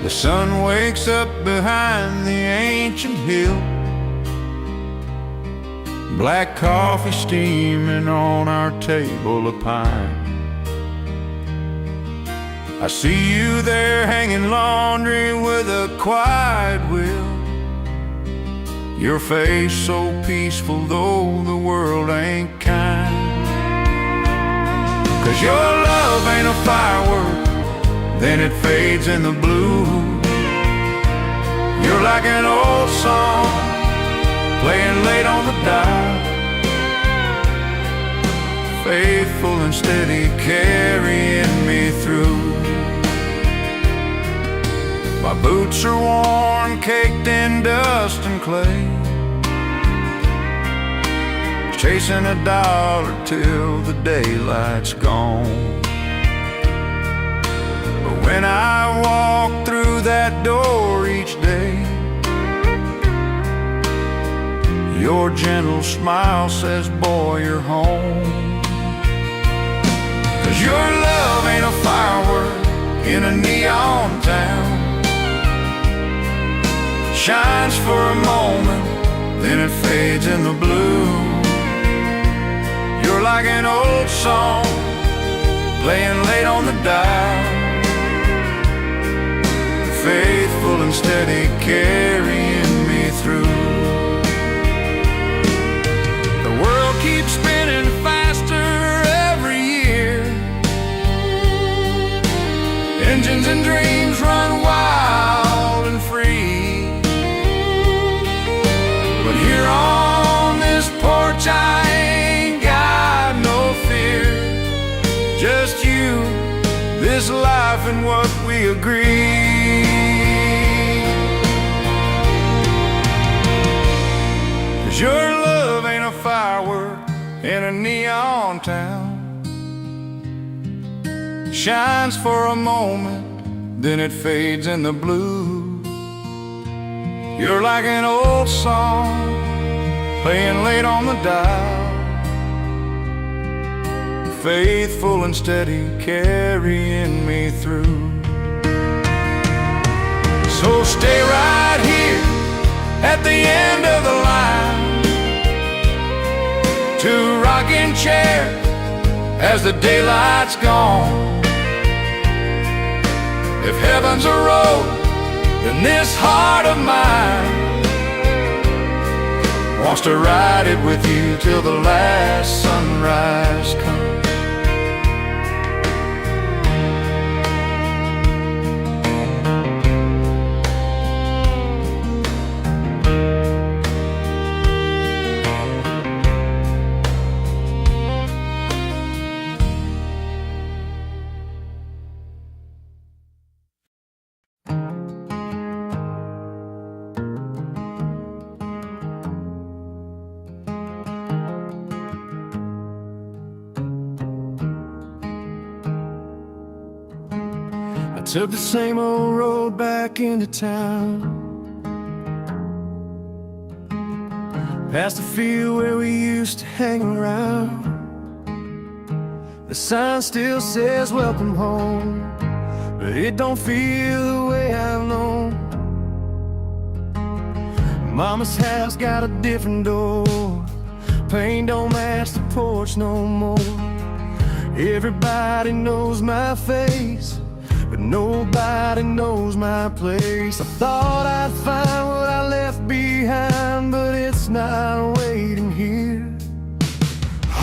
The sun wakes up behind the ancient hill, black coffee steaming on our table of pine. I see you there hanging laundry with a quiet will, your face so peaceful though the world ain't kind. 'Cause your love ain't a firework, then it fades in the blue. You're like an old song playing late on the dial, faithful and steady carrying me through. My boots are worn, caked in dust and clay, chasing a dollar till the daylight's gone. But when I walk through that door each day, your gentle smile says, boy, you're home. 'Cause your love ain't a firework in a neon town, shines for a moment, then it fades in the blue. You're like an old song playing late on the dial, faithful and steady carrying me through. The world keeps spinning faster every year, engines and dreams run wild and free. But here on this porch I ain't got no fear, just you, this life and what we agree. 'Cause your love ain't a firework in a neon town, shines for a moment, then it fades in the blue. You're like an old song playing late on the dial, faithful and steady carrying me through. So stay right here at the end of the line, to rocking chair as the daylight's gone. If heaven's a road, then this heart of mine wants to ride it with you till the last sunrise comes. Took the same old road back into town, past the field where we used to hang around. The sign still says welcome home, but it don't feel the way I've known. Mama's house got a different door, paint don't match the porch no more. Everybody knows my face, but nobody knows my place. I thought I'd find what I left behind, but it's not waiting here.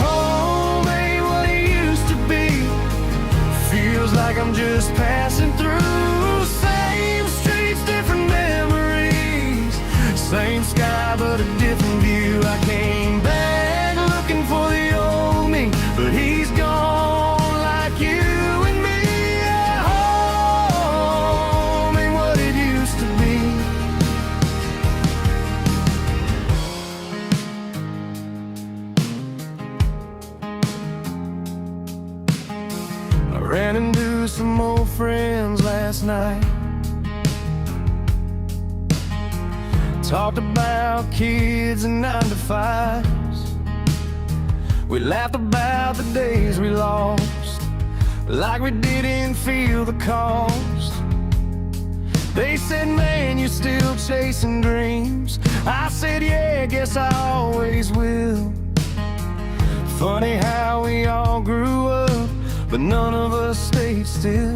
Home ain't what it used to be, feels like I'm just passing through. Same streets, different memories, same sky but a different view. I came back looking for the old me, but he's gone like you. Ran into some old friends last night, talked about kids and 9-to-5s. We laughed about the days we lost, like we didn't feel the cost. They said, man, you're still chasing dreams. I said, yeah, guess I always will. Funny how we all grew up, but none of us stayed still.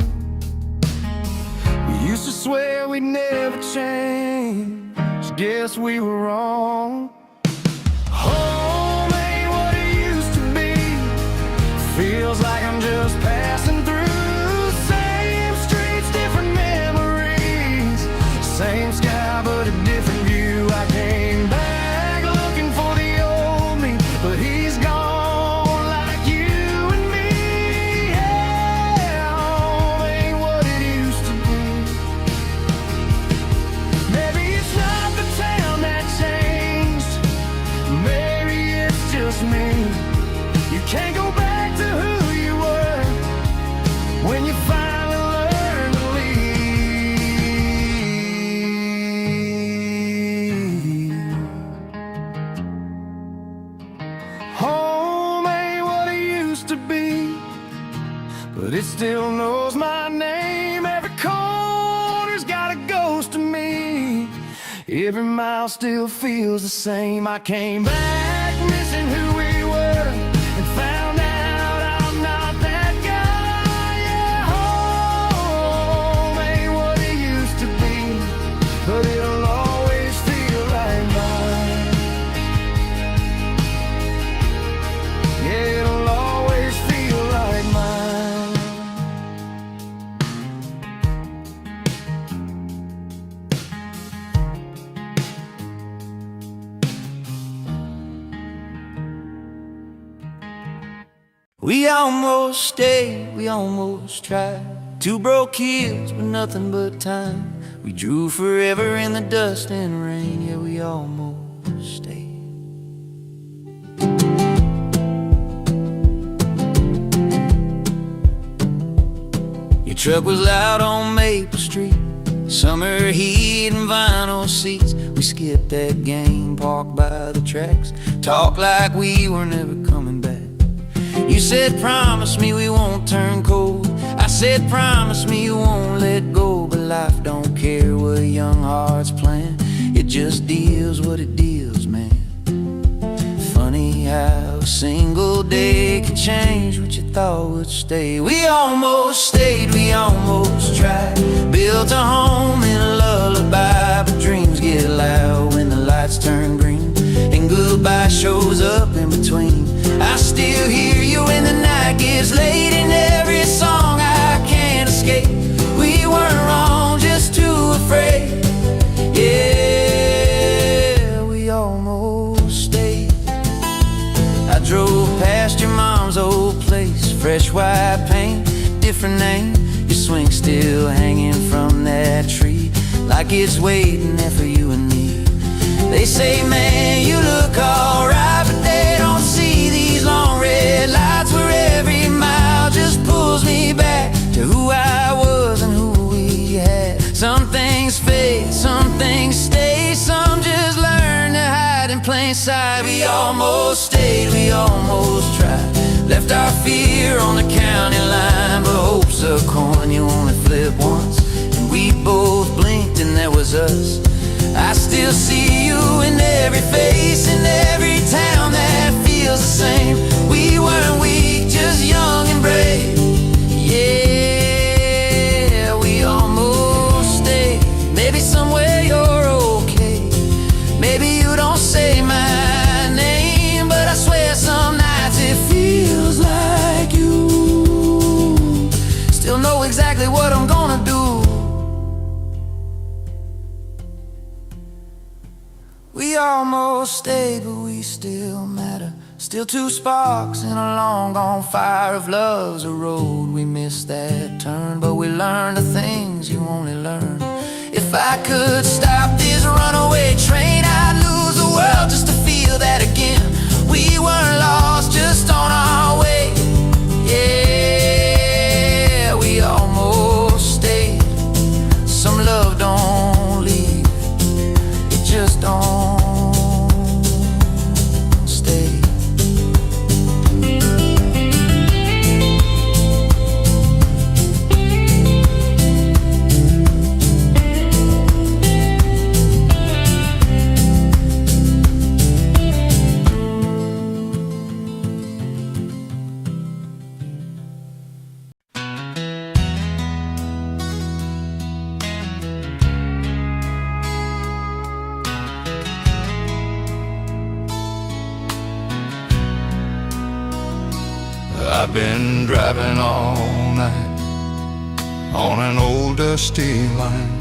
We used to swear we'd never change. Guess we were wrong. Home ain't what it used to be. Feels like I'm just passing through. Same streets, different memories. Same sky, but a different view. I came back looking for the old me, but he's gone like you and me. Yeah, home ain't what it used to be. Maybe it's not the town that changed. Maybe it's just me. You can't go back to who you were when you finally learn to leave. Home ain't what it used to be, but it still knows my name. Every corner's got a ghost of me. Every mile still feels the same. I came back missing who we were and found out I'm not that guy. Yeah, home ain't what it used to be, but it'll always feel like mine. Yeah, it'll always feel like mine. We almost stayed, we almost tried. Two broke kids with nothing but time. We drew forever in the dust and rain. Yeah, we almost stayed. Your truck was loud on Maple Street. Summer heat and vinyl seats. We skipped that game, parked by the tracks. Talked like we were never coming back. You said, promise me we won't turn cold. I said, promise me you won't let go. But life don't care what young hearts plan. It just deals what it deals, man. Funny how a single day can change what you thought would stay. We almost stayed, we almost tried. Built a home in a lullaby, but dreams get loud when the lights turn green and goodbye shows up in between. I still hear you when the night gets late. In every song I can't escape. We weren't wrong, just too afraid. Yeah, we almost stayed. I drove past your mom's old place. Fresh white paint, different name. Your swing still hanging from that tree, like it's waiting there for you and me. They say, man, you look alright, but they don't see these long red lights where every mile just pulls me back to who I was and who we had. Some things fade, some things stay, some just learn to hide in plain sight. We almost stayed, we almost tried. Left our fear on the county line, but hope's a coin you only flip once. And we both blinked and there was us. I still see you in every face, in every town that feels the same. We weren't weak, just young and brave. Yeah, we almost stayed. Maybe somewhere you're okay. Maybe you don't say my name, but I swear some nights it feels like you still know exactly what I'm gonna do. We almost stayed, but we still matter. Still two sparks in a long gone fire of love's a road. We missed that turn, but we learned the things you only learn. If I could stop this runaway train, I'd lose the world just to feel that again. We weren't lost, just on our way. Yeah, we almost stayed. Some love don't leave, it just don't. I've been driving all night on an old dusty line,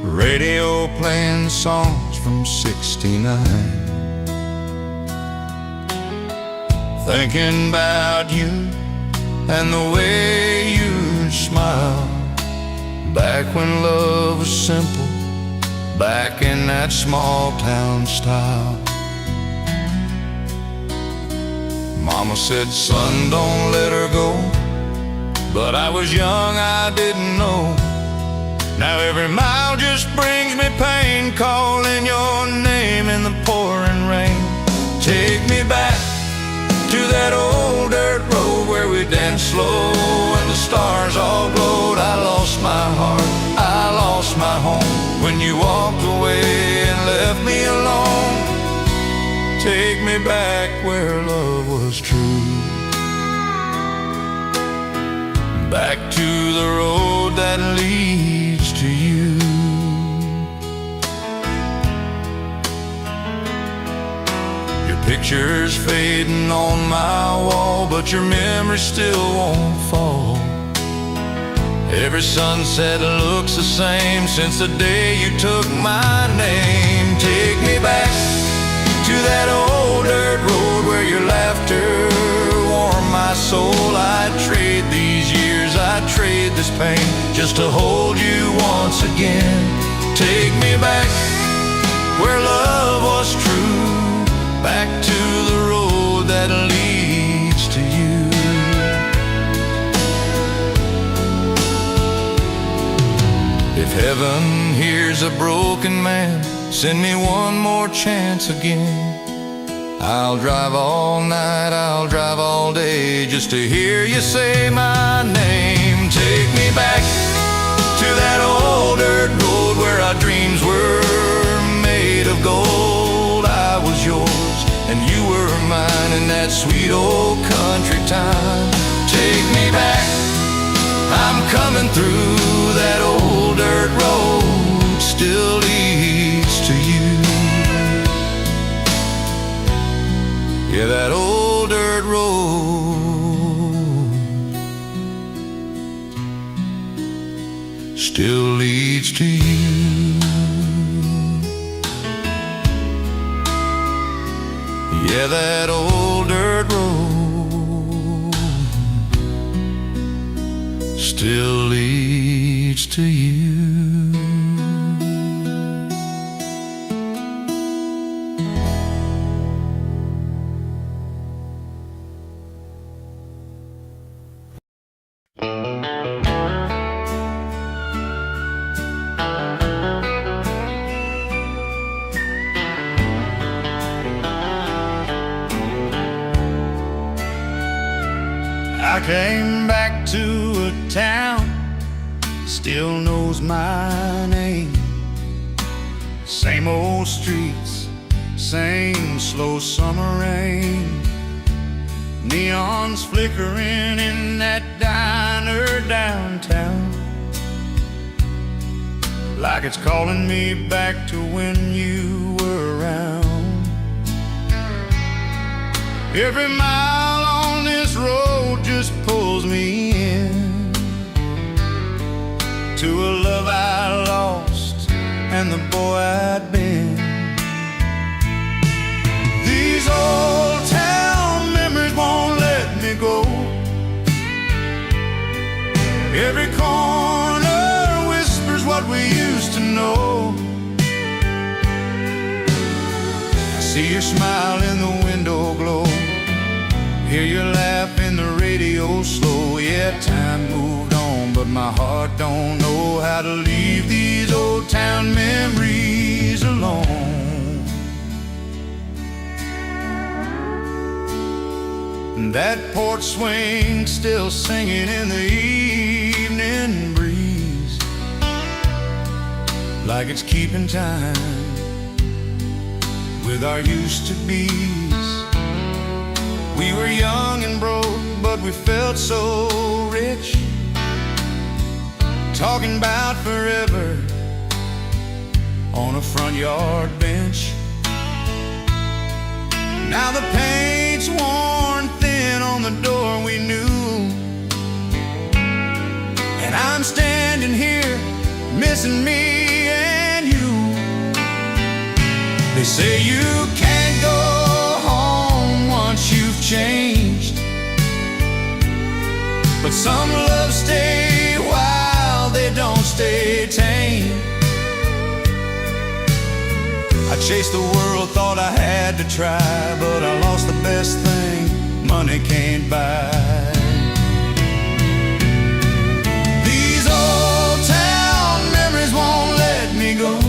radio playing songs from '69, thinking about you and the way you smile, back when love was simple, back in that small town style. Mama said, son, don't let her go, but I was young, I didn't know. Now every mile just brings me pain, calling your name in the pouring rain. Take me back to that old dirt road where we danced slow and the stars all glowed. I lost my heart, I lost my home when you walked away and left me alone. Take me back where love was true, back to the road that leads to you. Your picture's fading on my wall, but your memory still won't fall. Every sunset looks the same since the day you took my name. Take me back to that old dirt road where your laughter warmed my soul. I'd trade these years, I'd trade this pain just to hold you once again. Take me back where love was true, back to the road that leads to you. If heaven hears a broken man, send me one more chance again. I'll drive all night, I'll drive all day just to hear you say my name. Take me back to that old dirt road where our dreams were made of gold. I was yours and you were mine in that sweet old country time. Take me back, I'm coming through that old dirt road, still leads to you. Yeah, that old dirt road still leads to you. Yeah, that old dirt road still leads to you. I came back to a town still knows my name. Same old streets, same slow summer rain. Neons flickering in that diner downtown, like it's calling me back to when you were around. Every mile on this road just pulls me in to a love I lost and the boy I'd been. These old town memories won't let me go. Every corner whispers what we used to know. I see your smile in the window glow, hear your laugh in the radio slow. Yeah, time moved on, but my heart don't know how to leave these old town memories alone. And that porch swing still singing in the evening breeze, like it's keeping time with our used-to-bes. We were young and broke, but we felt so rich, talking about forever on a front yard bench. Now the paint's worn thin on on the door we knew. And I'm standing here missing me and you. They say you can't go home once you've changed, but some loves stay wild, they don't stay tame. I chased the world, thought I had to try, but I lost the best thing money can't buy. These old town memories won't let me go.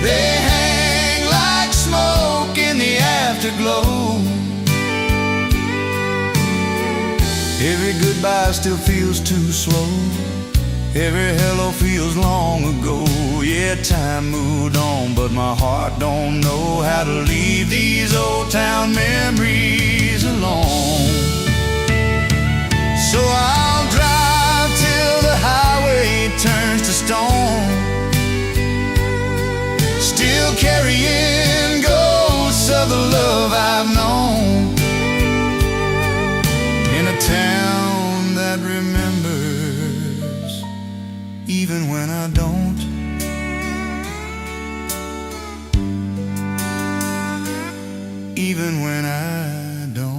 They hang like smoke in the afterglow. Every goodbye still feels too slow. Every hello feels long ago. Yeah, time moved on, but my heart don't know how to leave these old town memories alone. So I'll drive till the highway turns to stone, still carrying ghosts of the love I've known, in a town that remembers even when I don't. Even when I don't.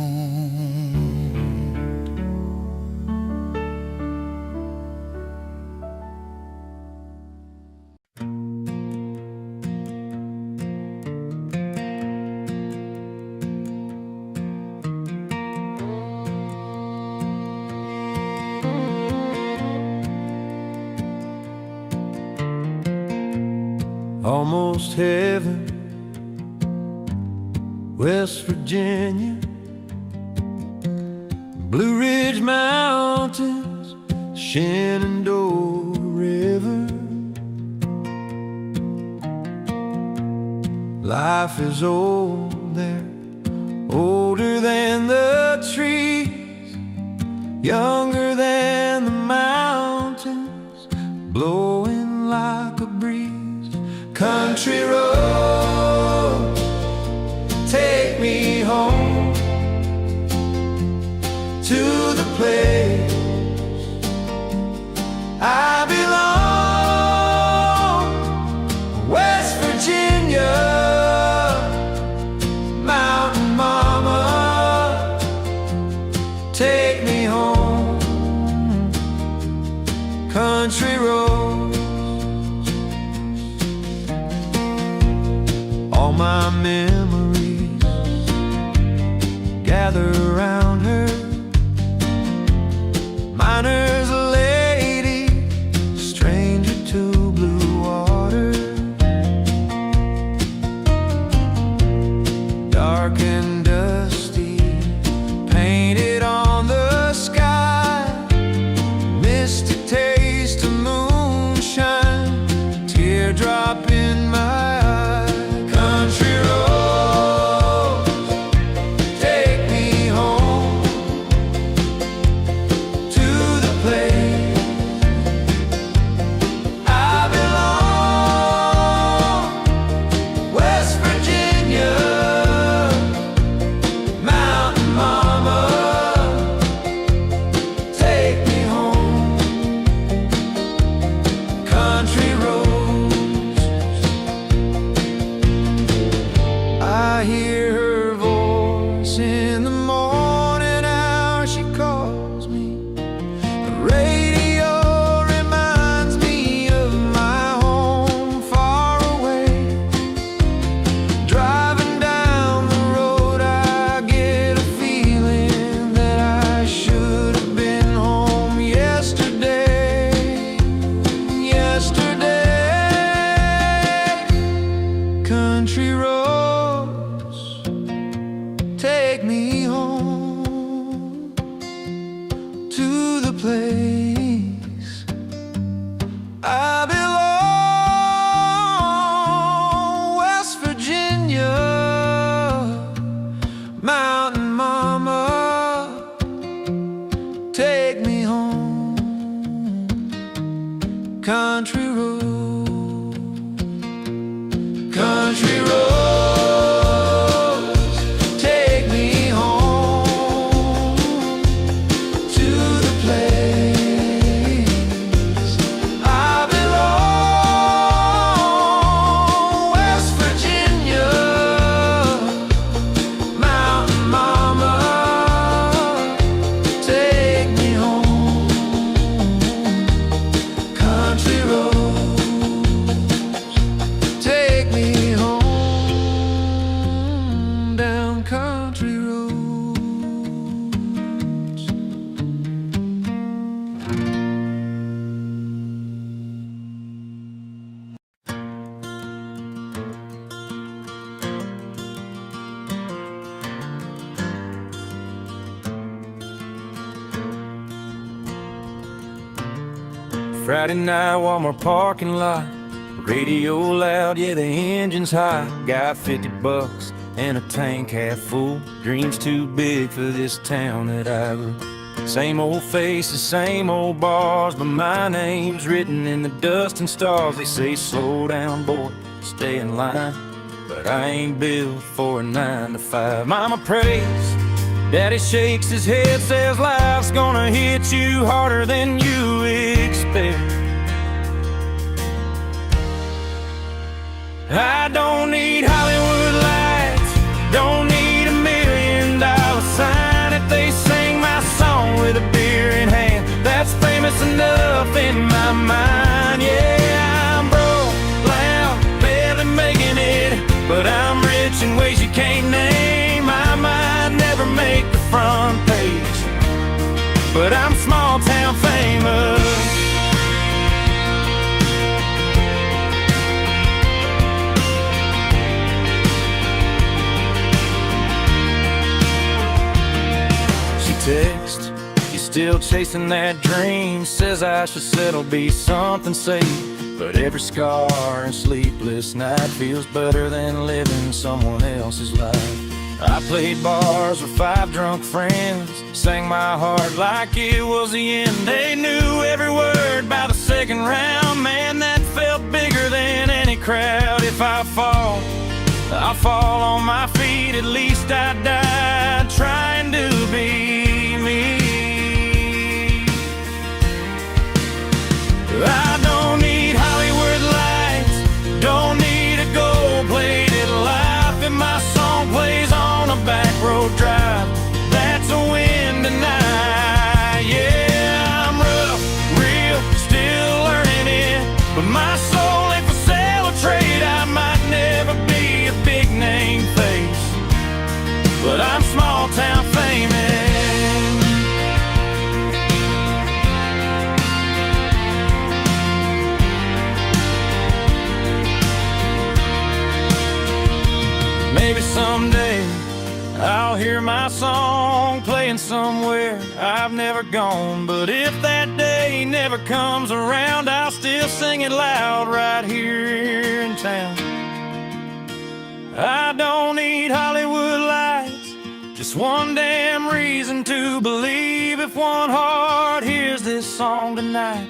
Almost heaven, West Virginia, Blue Ridge Mountains, Shenandoah River. Life is old there, older than the trees, younger than the mountains, blowing like a breeze. Country road, take me home to the place I belong. West Virginia, mountain mama, take me home. Country road, all my memories gather around her. Miner's lady, stranger to blue water, dark and dusty, painted on the sky, mystic taste of moonshine, teardrop in my eye. Country road, take me home to the place I belong. West Virginia, mountain mama, take me home. Country roads, I hear her voice in the morning hour, she calls me. The radio reminds me of my home far away. Driving down the road, I get a feeling that I should have been home yesterday. Yesterday. Country roads, take me home to the place I belong. West Virginia, mountain mama, take me home. Country road, country roads, take me Friday night, Walmart parking lot, radio loud, yeah, the engine's hot. Got 50 bucks and a tank half full. Dreams too big for this town that I grew. Same old faces, same old bars, but my name's written in the dust and stars. They say slow down, boy, stay in line, but I ain't built for a 9 to 5. Mama prays, Daddy shakes his head, says life's gonna hit you harder than you expect. I don't need Hollywood lights, don't need $1 million sign. If they sing my song with a beer in hand, that's famous enough in my mind. Yeah, I'm broke, loud, barely making it, but I'm rich in ways you can't name. I might never make the front page, but I'm small town famous. Text, you still chasing that dream, says I should settle, be something safe, but every scar and sleepless night feels better than living someone else's life. I played bars with 5 drunk friends, sang my heart like it was the end. They knew every word by the second round, man, that felt bigger than any crowd. If I fall, I'll fall on my feet, at least I died trying to be me. I don't need Hollywood lights, don't need a gold-plated life. If my song plays on a back road drive, that's a win tonight. Yeah, I'm rough, real, still learning it, but my soul ain't for sale or trade. I might never be a big name face, but I'm small town famous. Maybe someday I'll hear my song playing somewhere I've never gone, but if that day never comes around, I'll still sing it loud right here in town. I don't need Hollywood lights, just one damn reason to believe. If one heart hears this song tonight,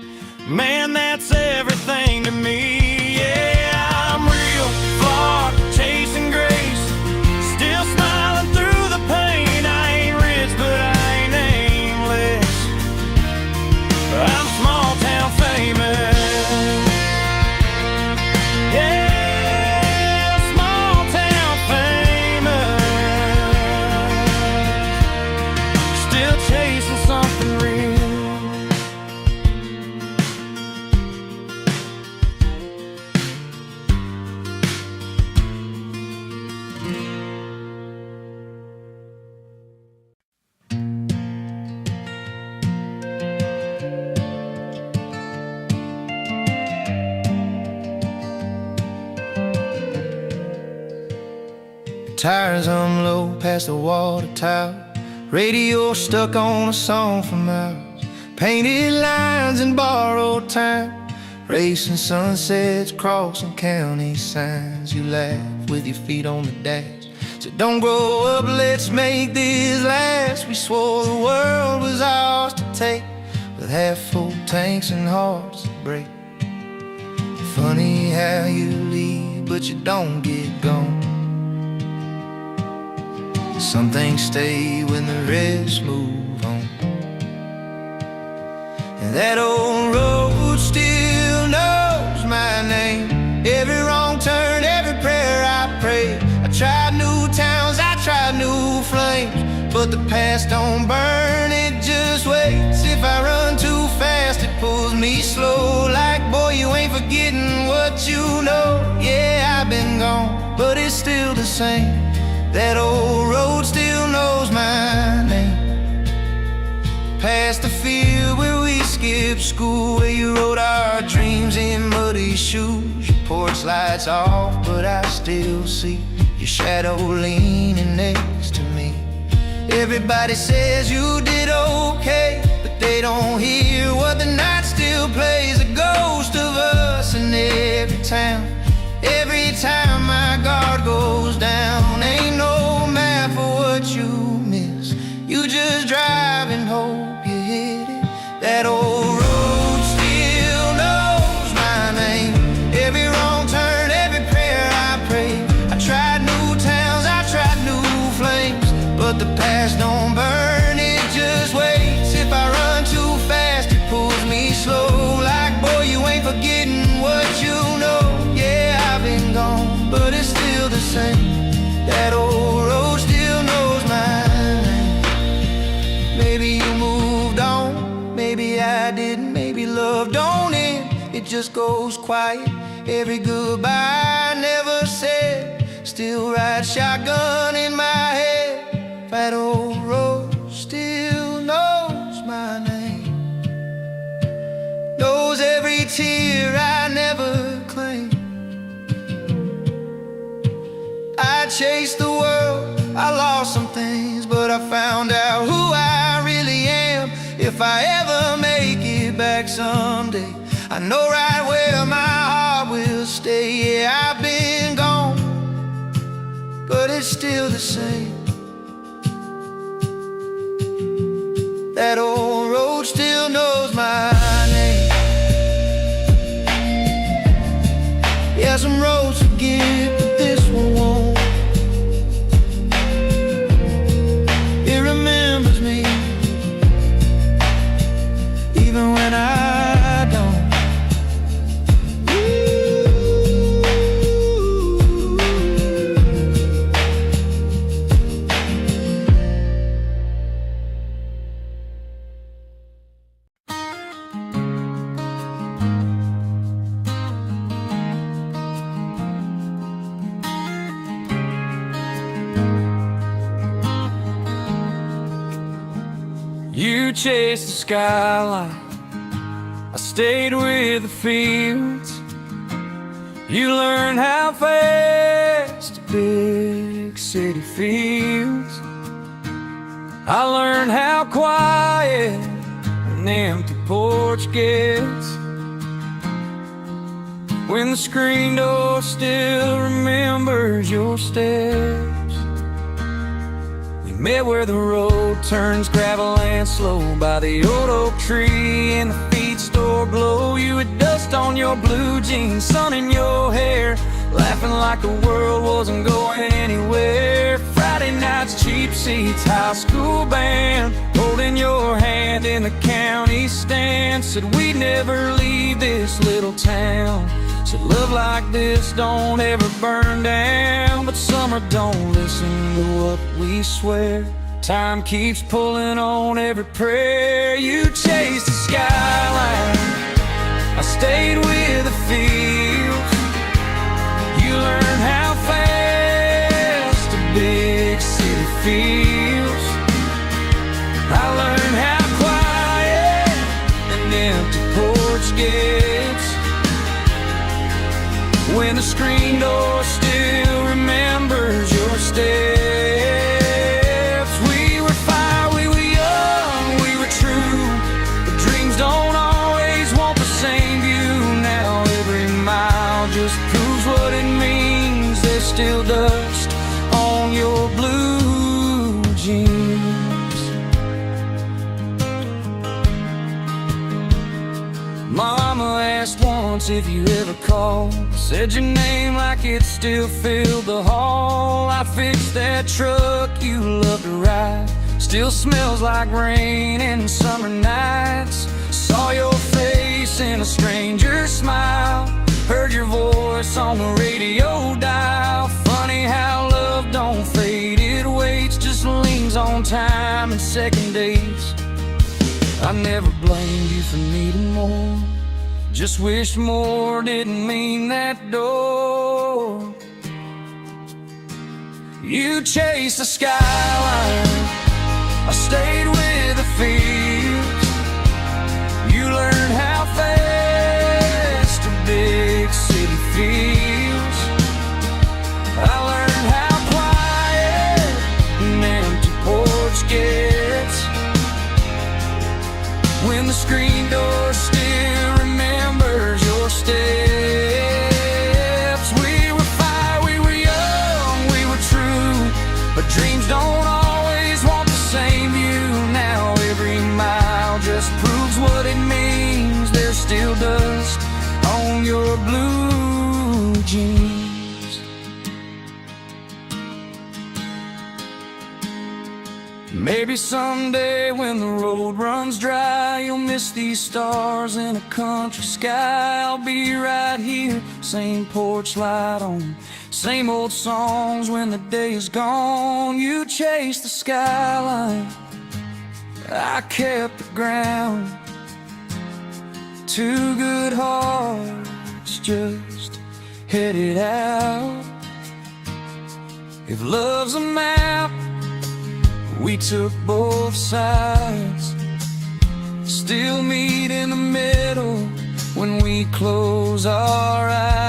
man, that's everything to me. Yeah, I'm real, flawed, chasing grace, still smiling through the pain. I ain't rich, but I ain't aimless, I'm small town famous. Yeah, small town famous, still chasing something real. Tires hum low past the water tower, radio stuck on a song from ours. Painted lines in borrowed time, racing sunsets, crossing county signs. You laugh with your feet on the dash, said don't grow up, let's make this last. We swore the world was ours to take, with half full tanks and hearts that break. Funny how you leave, but you don't get gone. Some things stay when the rest move on. And that old road still knows my name. Every wrong turn, every prayer I pray. I tried new towns, I tried new flames, but the past don't burn, it just waits. If I run too fast, it pulls me slow. Like, boy, you ain't forgetting what you know. Yeah, I've been gone, but it's still the same. That old road still knows my name. Past the field where we skipped school, where you rode our dreams in muddy shoes. Your porch lights off, but I still see your shadow leaning next to me. Everybody says you did okay, but They don't hear what the night still plays, a ghost of us in every town. Every time my guard goes down, ain't no map for what you miss. You just drive and hope you hit it. That old road still knows my name. Every wrong turn, every prayer I pray. I tried new towns, I tried new flames, but the past don't burn, it just waits. If I run too fast, it pulls me slow. Like, boy, you ain't forgetting what you know. Yeah, I've been gone, but it's still the same. That old road still knows my name. Maybe you moved on, maybe I didn't. Maybe love don't end, it just goes quiet. Every goodbye I never said still ride shotgun in my head. That old road still knows my name. Knows every tear I never claimed. I chased the world, I lost some things, but I found out who I really am. If I ever make it back someday, I know right where my heart will stay. Yeah, I've been gone, but it's still the same. That old road still knows my name. Yeah, some roads forget, but this one won't. It remembers me, even when I don't. You chased the skyline, I stayed with the fields. You learned how fast a big city feels. I learned how quiet an empty porch gets, when the screen door still remembers your steps. Met where the road turns gravel and slow, by the old oak tree in the feed store glow. You had dust on your blue jeans, sun in your hair, laughing like the world wasn't going anywhere. Friday nights, cheap seats, high school band, holding your hand in the county stand. Said we'd never leave this little town. Said love like this don't ever burn down, but summer don't listen to what we swear. Time keeps pulling on every prayer. You chased the skyline, I stayed with the fields. You learned how fast a big city feels. I learned how quiet an empty porch gets, when the screen door still remembers your steps. We were fire, we were young, we were true, but dreams don't always want the same view. Now every mile just proves what it means. There's still dust on your blue jeans. Mama asked once if you ever called, said your name like it still filled the hall. I fixed that truck you loved to ride, still smells like rain in summer nights. Saw your face in a stranger's smile, heard your voice on the radio dial. Funny how love don't fade, it waits, just leans on time and second dates. I never blamed you for needing more, just wish more didn't mean that door. You chased the skyline, I stayed with the fields. You learned how fast a big city feels. I learned how quiet an empty porch gets, on your blue jeans. Maybe someday when the road runs dry, you'll miss these stars in a country sky. I'll be right here, same porch light on, same old songs when the day is gone. You chase the skyline, I kept the ground. Two good hearts just headed out. If love's a map, we took both sides, still meet in the middle when we close our eyes.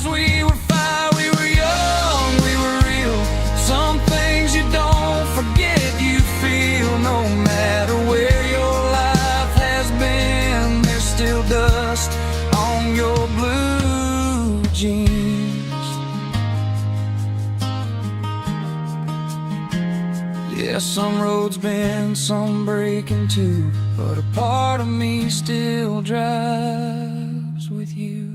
We were fire, we were young, we were real. Some things you don't forget, you feel. No matter where your life has been, there's still dust on your blue jeans. Yeah, some roads bend, some breaking too, but a part of me still drives with you.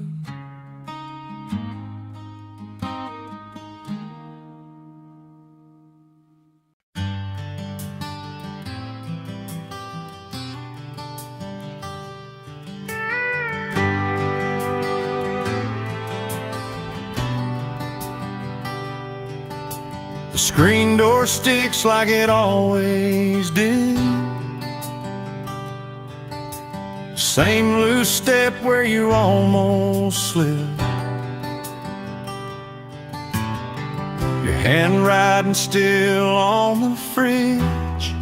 The screen door sticks like it always did. Same loose step where you almost slipped. Your handwriting still on the fridge.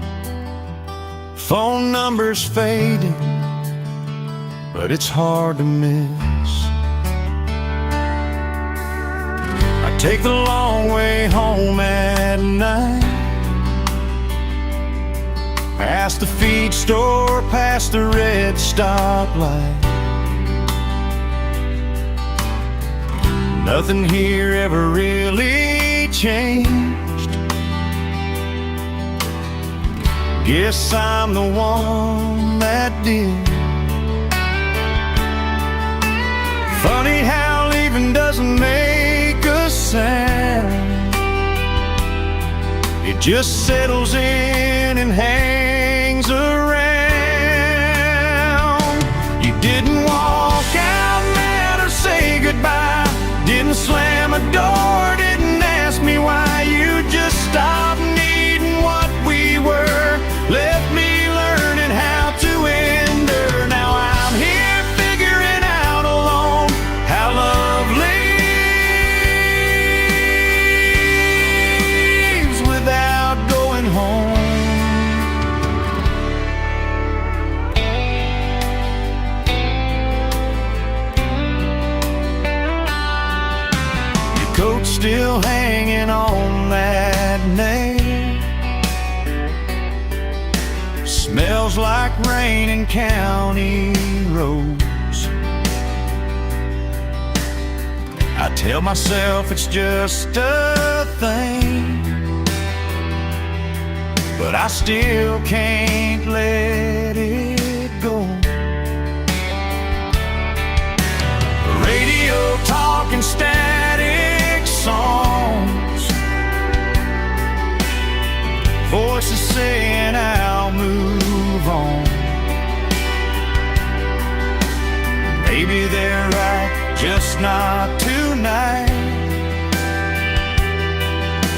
Phone numbers fading, but it's hard to miss. Take the long way home at night, past the feed store, past the red stoplight. Nothing here ever really changed. Guess I'm the one that did. Funny how leaving doesn't make a sound. It just settles in and hangs around. You didn't walk out mad or say goodbye, didn't slam a door, didn't ask me why. You just stopped needing what we were, left me learning how to endure. Now I'm here figuring out alone how love leaves without going home. Your coat's still hanging on that nail. Smells like rain and county roads. I tell myself it's just a thing, but I still can't let it go. Radio talking static songs, voices saying I'll move on. Maybe they're right, just not tonight.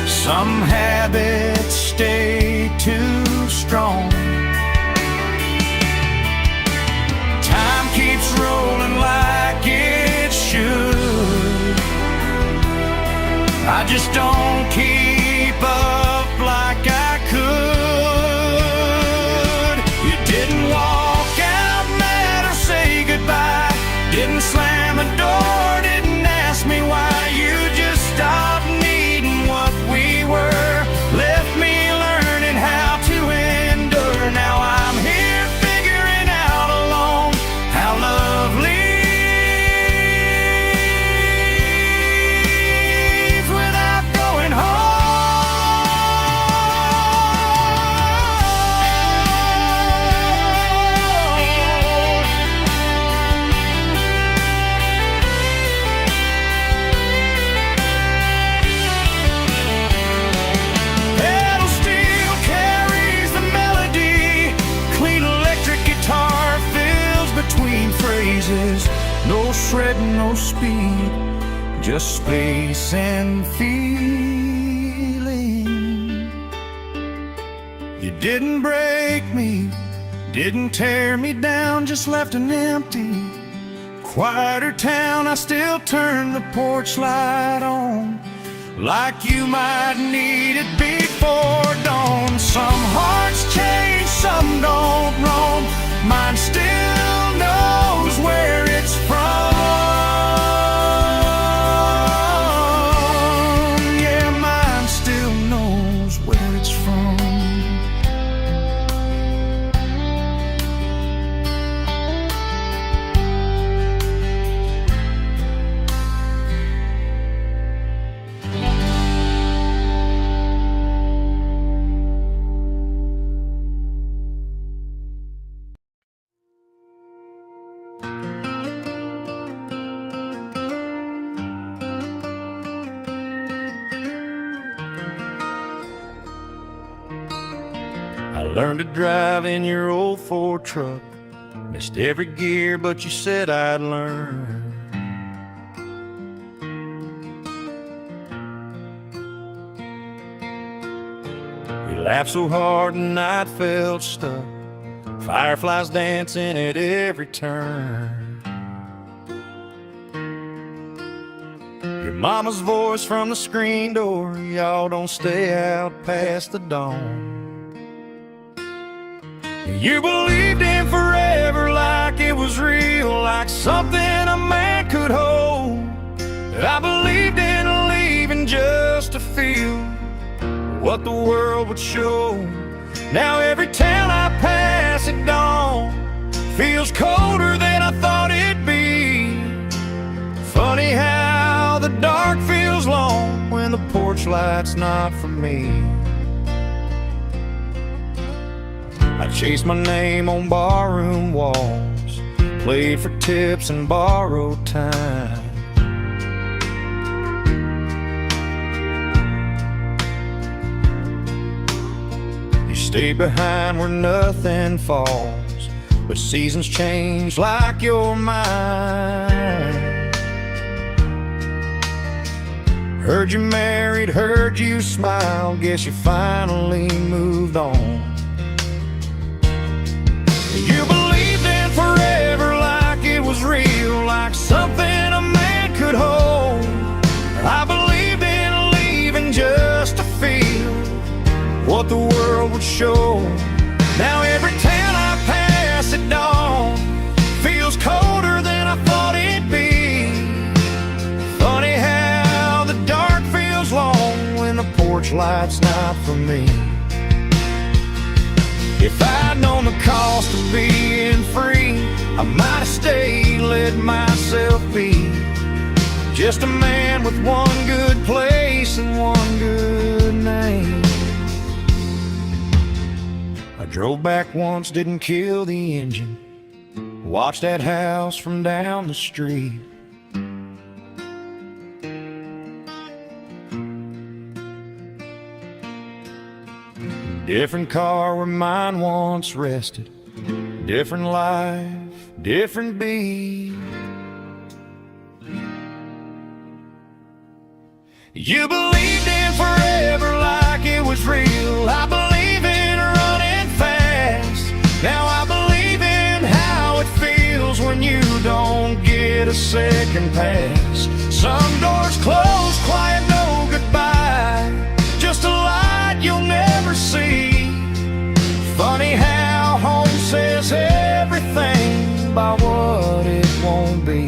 Some habits stay too strong. Time keeps rolling like it should. I just don't keep up like I could. You didn't walk out mad or say goodbye, didn't slam a door, didn't ask me why. You just stopped needing what we were, left me learning how to endure. Now I'm here figuring out alone how love leaves without going home. No shredding, no speed, just space and feeling. You didn't break me, didn't tear me down, just left an empty, quieter town. I still turn the porch light on, like you might need it before dawn. Some hearts change, some don't roam. Mine still knows where it's from. Yeah, mine still knows where it's from. I learned to drive in your old Ford truck. Missed every gear, but you said I'd learn. We laughed so hard and I felt stuck, fireflies dancing at every turn. Your mama's voice from the screen door, y'all don't stay out past the dawn. You believed in forever like it was real, like something a man could hold. I believed in leaving just to feel what the world would show. Now every town I pass at dawn feels colder than I thought it'd be. Funny how the dark feels long when the porch light's not for me. I chased my name on barroom walls, played for tips and borrowed time. You stayed behind where nothing falls, but seasons change like you're mine. Heard you married, heard you smile, guess you finally moved on. You believed in forever like it was real, like something a man could hold. I believed in leaving just to feel what the world would show. Now every town I pass at dawn feels colder than I thought it'd be. Funny how the dark feels long when the porch light's not for me. If I'd known the cost of being free, I might have stayed, let myself be just a man with one good place and one good name. I drove back once, didn't kill the engine, watched that house from down the street. Different car where mine once rested, different life, different beat. You believed in forever like it was real. I believe in running fast. Now I believe in how it feels when you don't get a second pass. Some doors close, quiet, no goodbye, just a light you'll never see. Funny how home says everything about what it won't be.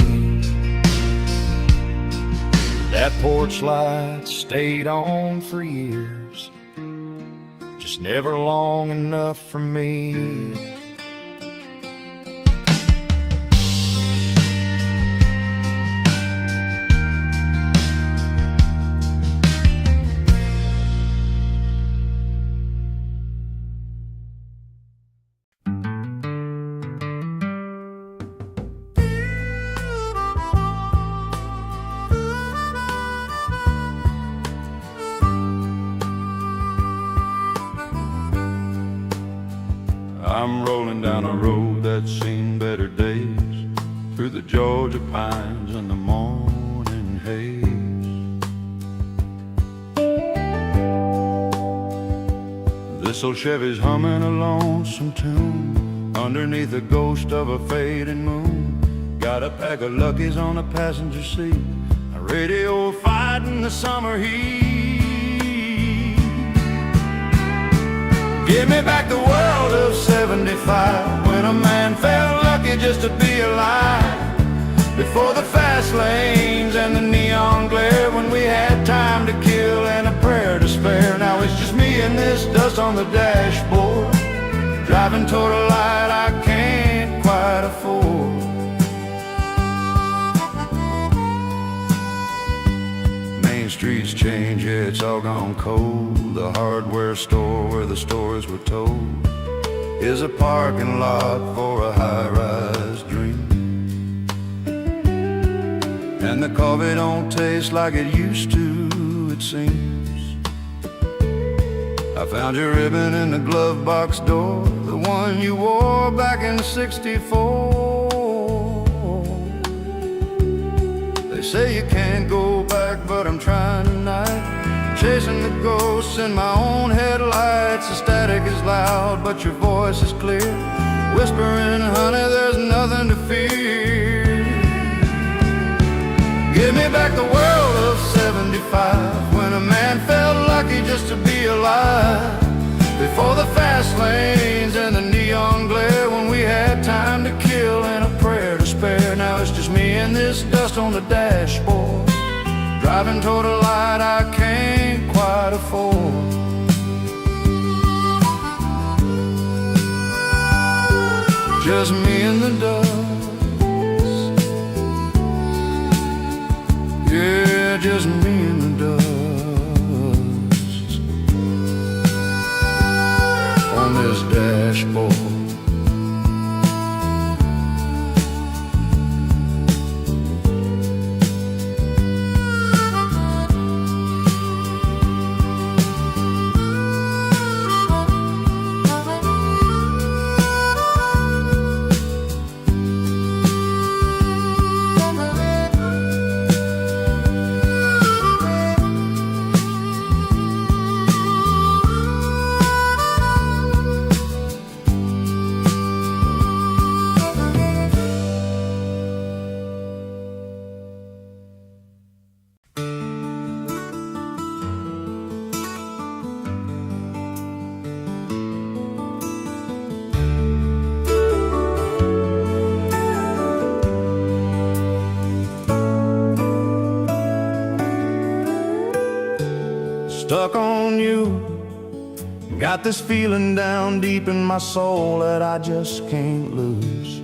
That porch light stayed on for years, just never long enough for me. I'm rolling down a road that's seen better days, through the Georgia pines in the morning haze. This old Chevy's humming a lonesome tune underneath the ghost of a fading moon. Got a pack of Luckies on the passenger seat, a radio fighting the summer heat. Give me back the world of 75, when a man felt lucky just to be alive. Before the fast lanes and the neon glare, when we had time to kill and a prayer to spare. Now it's just me and this dust on the dashboard, driving toward a light I can't quite afford. Main Street's changed, yeah, it's all gone cold. The hardware store where the stories were told is a parking lot for a high-rise dream. And the coffee don't taste like it used to, it seems. I found your ribbon in the glove box door, the one you wore back in '64. They say you can't go back, but I'm trying tonight, chasing the ghosts in my own headlights. The static is loud, but your voice is clear, whispering, honey, there's nothing to fear. Give me back the world of 75, when a man felt lucky just to be alive. Before the fast lanes and the neon glare, when we had time to kill and a prayer to spare. Now it's just me and this dust on the dashboard, driving toward a light I can't quite afford. Just me and the dust, yeah, just me and the dust on this dashboard. Stuck on you, got this feeling down deep in my soul that I just can't lose.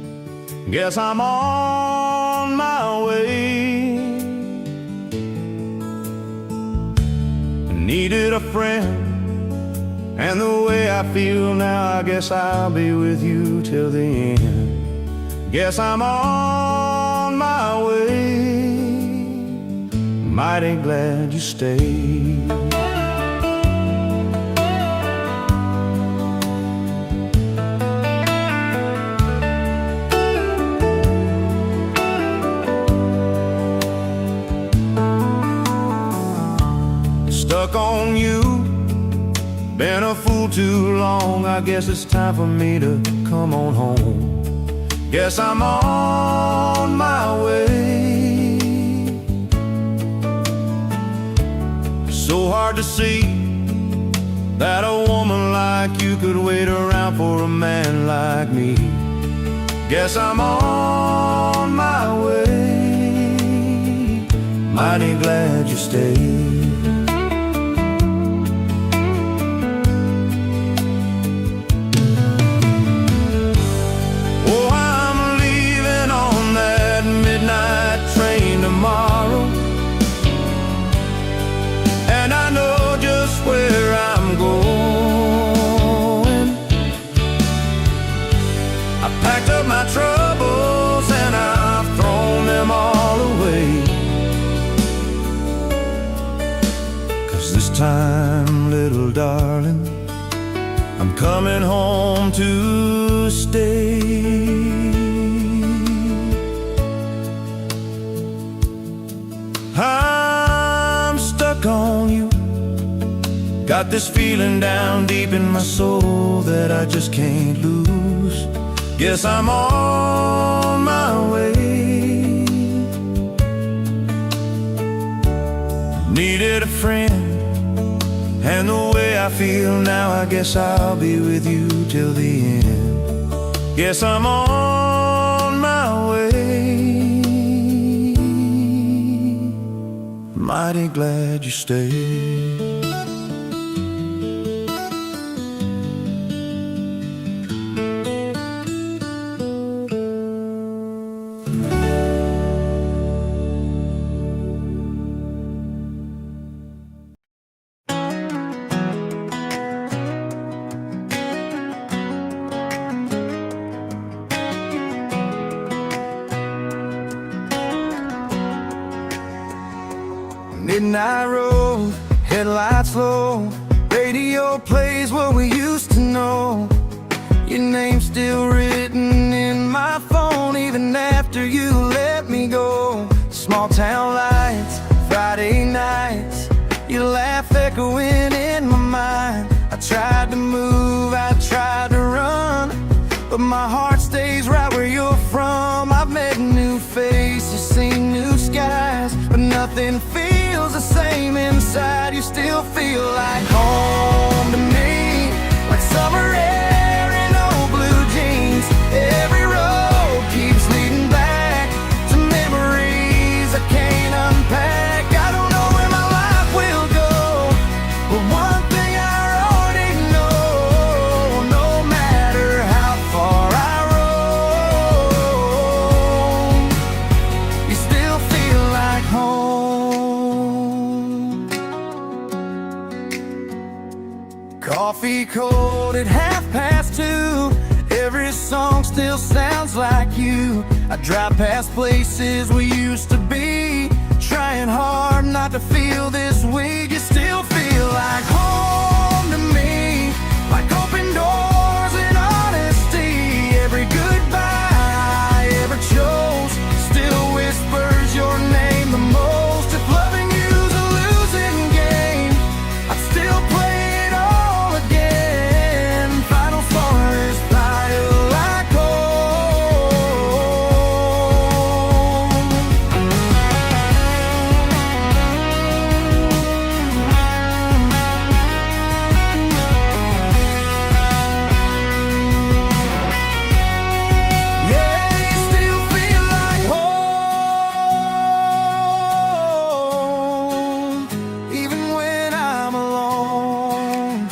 Guess I'm on my way. Needed a friend, and the way I feel now, I guess I'll be with you till the end. Guess I'm on my way, mighty glad you stayed. Stuck on you, been a fool too long, I guess it's time for me to come on home. Guess I'm on my way. So hard to see that a woman like you could wait around for a man like me. Guess I'm on my way, mighty glad you stayed. Tomorrow, and I know just where I'm going. I packed up my troubles and I've thrown them all away. 'Cause this time, little darling, I'm coming home to stay. I'm stuck on you. Got this feeling down deep in my soul that I just can't lose. Guess I'm on my way. Needed a friend, and the way I feel now, I guess I'll be with you till the end. Guess I'm on my way. Mighty glad you stayed. Midnight road, headlights low, radio plays what we used to know. Your name's still written in my phone even after you let me go. Small town lights, Friday nights, your laugh echoing in my mind. I tried to move, I tried to run, but my heart stays right where you're from. I've met new faces, seen new skies, but nothing feels the same inside. You still feel like home to me, like summer air in old blue jeans. Every road keeps leading back to memories I can't unpack. I don't know where my life will go, but one thing I already know: no matter how far I roam, you still feel like home. Coffee cold at 2:30. Every song still sounds like you. I drive past places we used to be, trying hard not to feel this way. You still feel like home to me, like open doors and honesty. Every goodbye I ever chose still whispers your name the most. If loving you's a losing game, I'd still play it all again. Final forest fire like home. Yeah, you still feel like home, even when I'm alone.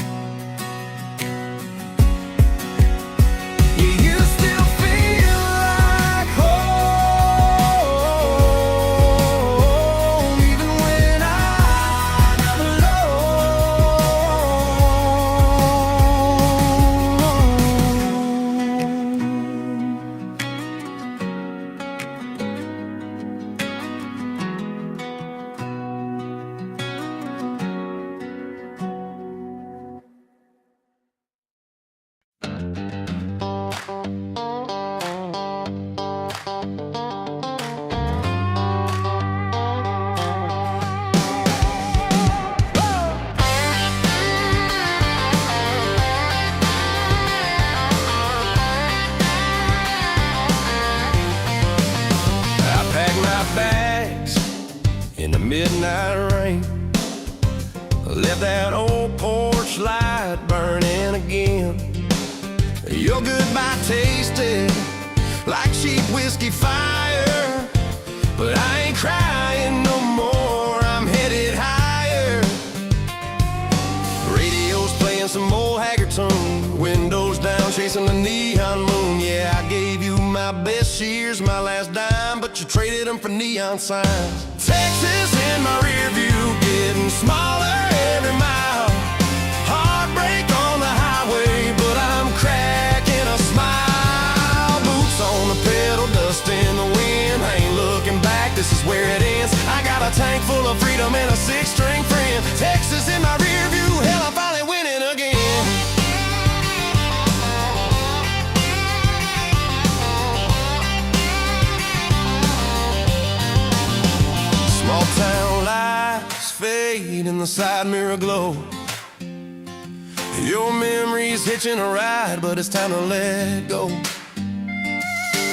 Yeah, you still feel like home, even when I'm alone. I packed my bags in the midnight rain, left that old porch light burning again. Your goodbye tasted like cheap whiskey fire, but I ain't crying no more, I'm headed higher. Radio's playing some old Haggard tune, windows down chasing the neon moon. Yeah, I gave you my best years, my last dime, but you traded them for neon signs. Texas in my rear view, getting smaller every mile. Heartbreak on the highway, but I'm cracking a smile. Boots on the pedal, dust in the wind, I ain't looking back, this is where it ends. I got a tank full of freedom and a six-string friend. Texas in my rear view, hell, I'm finally winning again. Small town fade and the side mirror glow. Your memory's hitching a ride, but it's time to let go.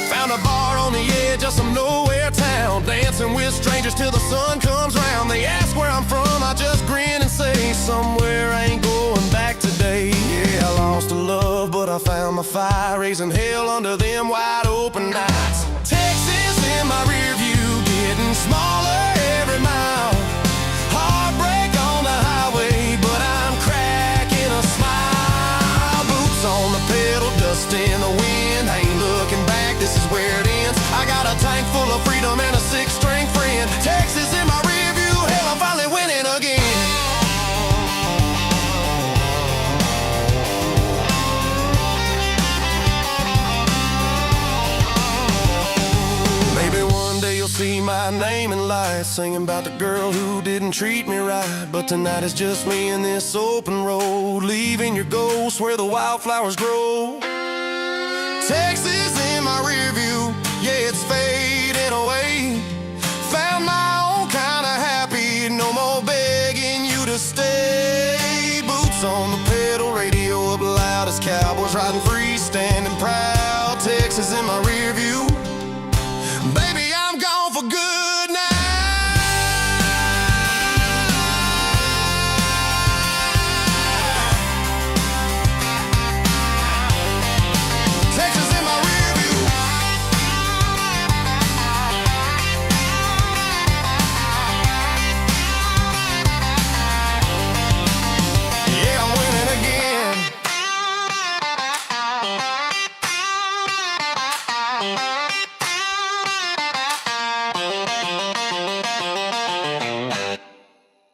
Found a bar on the edge of some nowhere town, dancing with strangers till the sun comes round. They ask where I'm from, I just grin and say, somewhere I ain't going back today. Yeah, I lost a love, but I found my fire, raising hell under them wide open nights. Texas in my rear view, getting smaller every mile. Heartbreak on the highway, but I'm cracking a smile. Boots on the pedal, dust in the wind, ain't looking back, this is where it ends. I got a tank full of freedom and a six-string friend. Texas in my rear view, hell, I'm finally winning again. Maybe one day you'll see my name in lights, singing about the girl who didn't treat me right. But tonight it's just me in this open road, leaving your ghost where the wildflowers grow. Texas in my rear view,